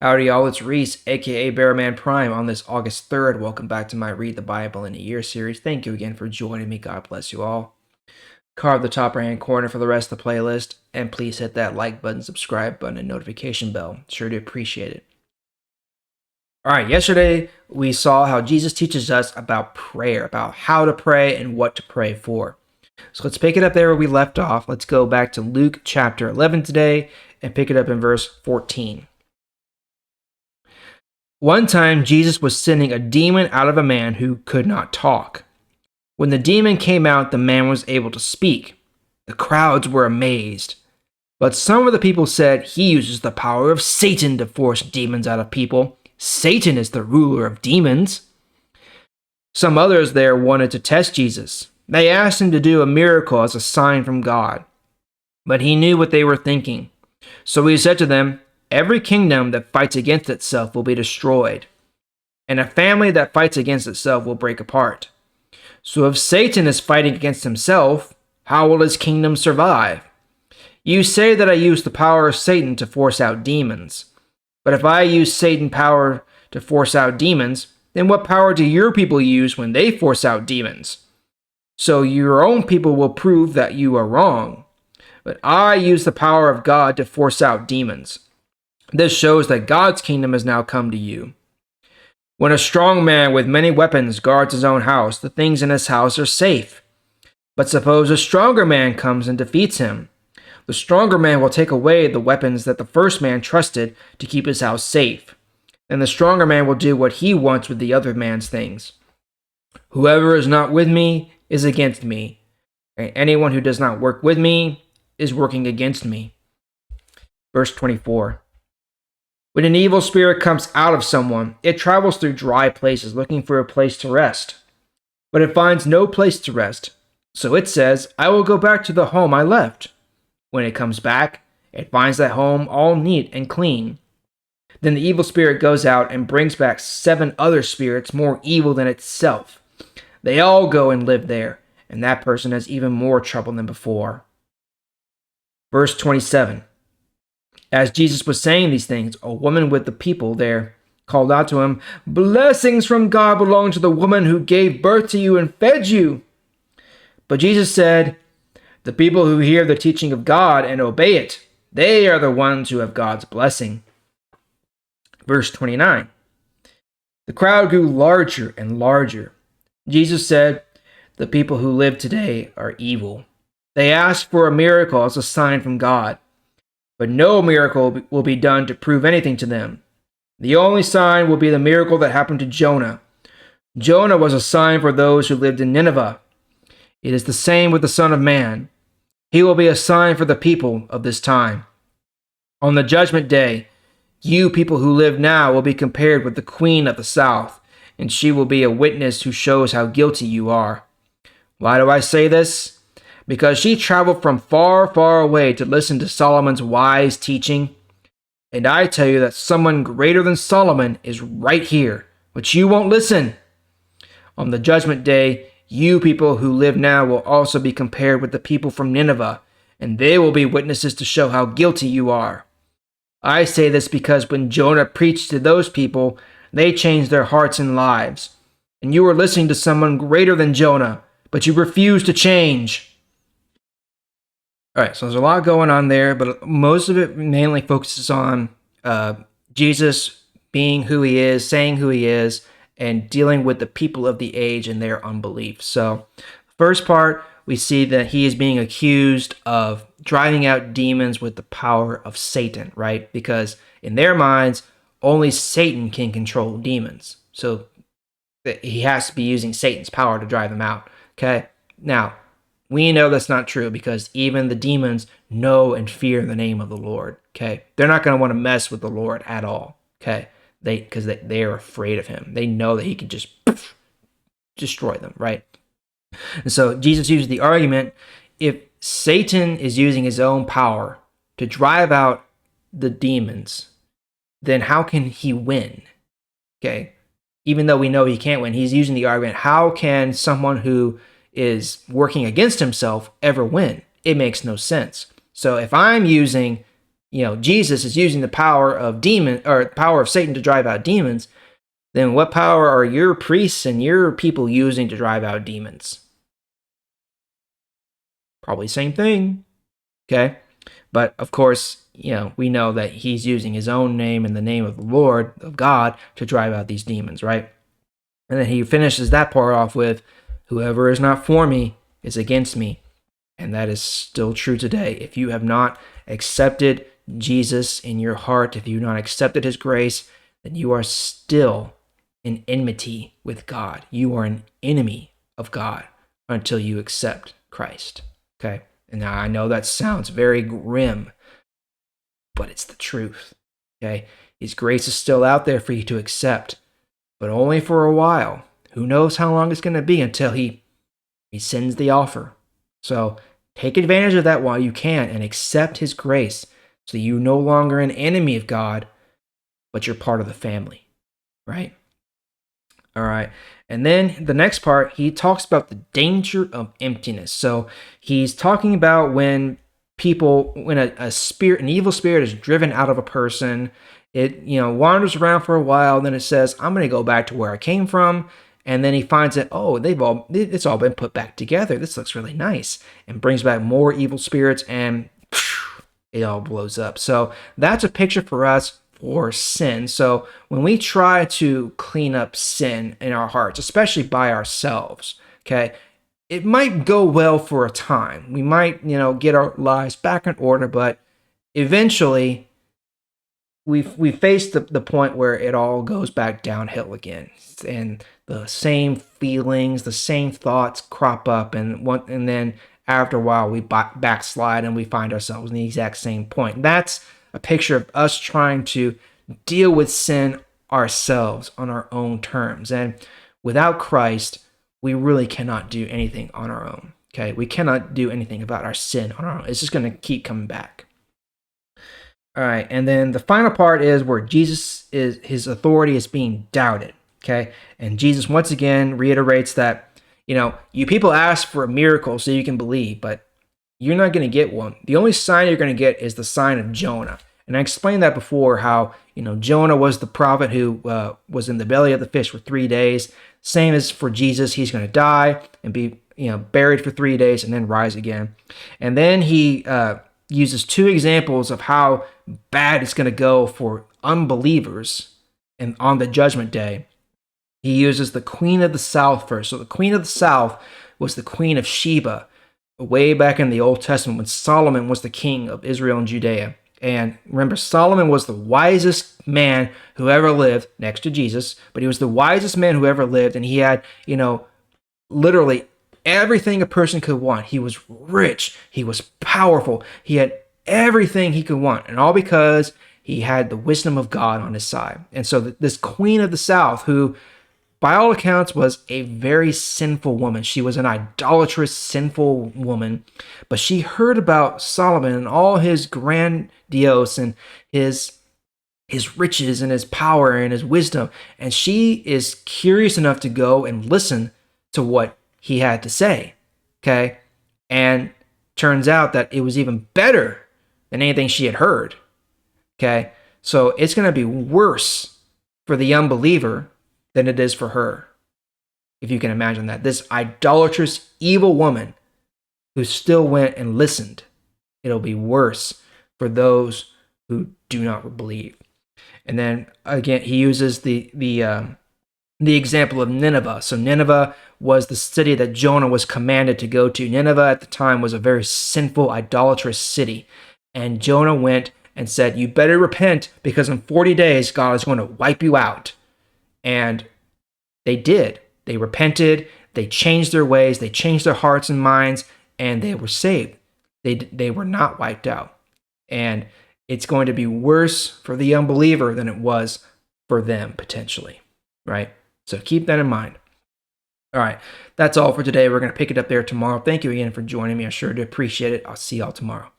Howdy y'all, it's Reese, aka Bearman Prime on this August 3rd. Welcome back to my Read the Bible in a Year series. Thank you again for joining me. God bless you all. Carve the top right hand corner for the rest of the playlist, and please hit that like button, subscribe button, and notification bell. Sure do appreciate it. Alright, yesterday we saw how Jesus teaches us about prayer, about how to pray and what to pray for. So let's pick it up there where we left off. Let's go back to Luke chapter 11 today and pick it up in verse 14. One time, Jesus was sending a demon out of a man who could not talk. When the demon came out, the man was able to speak. The crowds were amazed. But some of the people said he uses the power of Satan to force demons out of people. Satan is the ruler of demons. Some others there wanted to test Jesus. They asked him to do a miracle as a sign from God. But he knew what they were thinking. So he said to them, "Every kingdom that fights against itself will be destroyed, and a family that fights against itself will break apart. So if Satan is fighting against himself, how will his kingdom survive? You say that I use the power of Satan to force out demons. But if I use Satan's power to force out demons, then what power do your people use when they force out demons? So your own people will prove that you are wrong. But I use the power of God to force out demons. This shows that God's kingdom has now come to you. When a strong man with many weapons guards his own house, the things in his house are safe. But suppose a stronger man comes and defeats him. The stronger man will take away the weapons that the first man trusted to keep his house safe. And the stronger man will do what he wants with the other man's things. Whoever is not with me is against me, and anyone who does not work with me is working against me." Verse 24. When an evil spirit comes out of someone, it travels through dry places looking for a place to rest. But it finds no place to rest. So it says, "I will go back to the home I left." When it comes back, it finds that home all neat and clean. Then the evil spirit goes out and brings back 7 other spirits more evil than itself. They all go and live there, and that person has even more trouble than before. Verse 27. As Jesus was saying these things, a woman with the people there called out to him, "Blessings from God belong to the woman who gave birth to you and fed you." But Jesus said, "The people who hear the teaching of God and obey it, they are the ones who have God's blessing." Verse 29. The crowd grew larger and larger. Jesus said, "The people who live today are evil. They ask for a miracle as a sign from God. But no miracle will be done to prove anything to them. The only sign will be the miracle that happened to Jonah. Jonah was a sign for those who lived in Nineveh. It is the same with the Son of Man. He will be a sign for the people of this time. On the judgment day, you people who live now will be compared with the queen of the south, and she will be a witness who shows how guilty you are. Why do I say this? Because she traveled from far, far away to listen to Solomon's wise teaching. And I tell you that someone greater than Solomon is right here, but you won't listen. On the judgment day, you people who live now will also be compared with the people from Nineveh, and they will be witnesses to show how guilty you are. I say this because when Jonah preached to those people, they changed their hearts and lives. And you are listening to someone greater than Jonah, but you refuse to change. All right, so there's a lot going on there, but most of it mainly focuses on Jesus being who he is, saying who he is, and dealing with the people of the age and their unbelief. So, first part, we see that he is being accused of driving out demons with the power of Satan, right? Because in their minds, only Satan can control demons. So, he has to be using Satan's power to drive them out, okay? Now, we know that's not true because even the demons know and fear the name of the Lord, okay? They're not going to want to mess with the Lord at all, okay? Because they are afraid of him. They know that he can just destroy them, right? And so Jesus uses the argument, if Satan is using his own power to drive out the demons, then how can he win, okay? Even though we know he can't win, he's using the argument, how can someone who is working against himself ever win? It makes no sense. So if I'm using, Jesus is using the power of power of Satan to drive out demons, then what power are your priests and your people using to drive out demons? Probably same thing. Okay? But of course, we know that he's using his own name and the name of the Lord, of God, to drive out these demons, right? And then he finishes that part off with, whoever is not for me is against me. And that is still true today. If you have not accepted Jesus in your heart, if you've not accepted his grace, then you are still in enmity with God. You are an enemy of God until you accept Christ. Okay? And now I know that sounds very grim, but it's the truth. Okay? His grace is still out there for you to accept, but only for a while. Who knows how long it's going to be until he rescinds the offer. So take advantage of that while you can and accept his grace so you're no longer an enemy of God, but you're part of the family, right? All right. And then the next part, he talks about the danger of emptiness. So he's talking about when a spirit, an evil spirit is driven out of a person, it, wanders around for a while, then it says, I'm going to go back to where I came from. And then he finds that, it's all been put back together. This looks really nice, and brings back more evil spirits, and it all blows up. So that's a picture for us for sin. So when we try to clean up sin in our hearts, especially by ourselves, okay, it might go well for a time. We might, get our lives back in order, but eventually we face the point where it all goes back downhill again, and the same feelings, the same thoughts crop up, and then after a while we backslide and we find ourselves in the exact same point. That's a picture of us trying to deal with sin ourselves on our own terms, and without Christ, we really cannot do anything on our own. Okay, we cannot do anything about our sin on our own. It's just going to keep coming back. All right, and then the final part is where his authority is being doubted. Okay, and Jesus once again reiterates that, you people ask for a miracle so you can believe, but you're not going to get one. The only sign you're going to get is the sign of Jonah. And I explained that before, how, Jonah was the prophet who was in the belly of the fish for 3 days. Same as for Jesus, he's going to die and be, buried for 3 days and then rise again. And then he uses 2 examples of how bad it's going to go for unbelievers and on the judgment day. He uses the Queen of the South first. So the Queen of the South was the Queen of Sheba, way back in the Old Testament when Solomon was the king of Israel and Judea. And remember, Solomon was the wisest man who ever lived, next to Jesus, but he was the wisest man who ever lived, and he had, literally everything a person could want. He was rich, he was powerful, he had everything he could want, and all because he had the wisdom of God on his side. And so this Queen of the South, who by all accounts was a very sinful woman. She was an idolatrous, sinful woman. But she heard about Solomon and all his grandiose and his riches and his power and his wisdom. And she is curious enough to go and listen to what he had to say. Okay? And turns out that it was even better than anything she had heard. Okay? So it's going to be worse for the unbeliever than it is for her. If you can imagine that. This idolatrous, evil woman who still went and listened. It'll be worse for those who do not believe. And then again, he uses the example of Nineveh. So Nineveh was the city that Jonah was commanded to go to. Nineveh at the time was a very sinful, idolatrous city. And Jonah went and said, you better repent, because in 40 days, God is going to wipe you out. And they did. They repented. They changed their ways. They changed their hearts and minds, and they were saved. They were not wiped out. And it's going to be worse for the unbeliever than it was for them, potentially. Right? So keep that in mind. All right. That's all for today. We're going to pick it up there tomorrow. Thank you again for joining me. I sure do appreciate it. I'll see y'all tomorrow.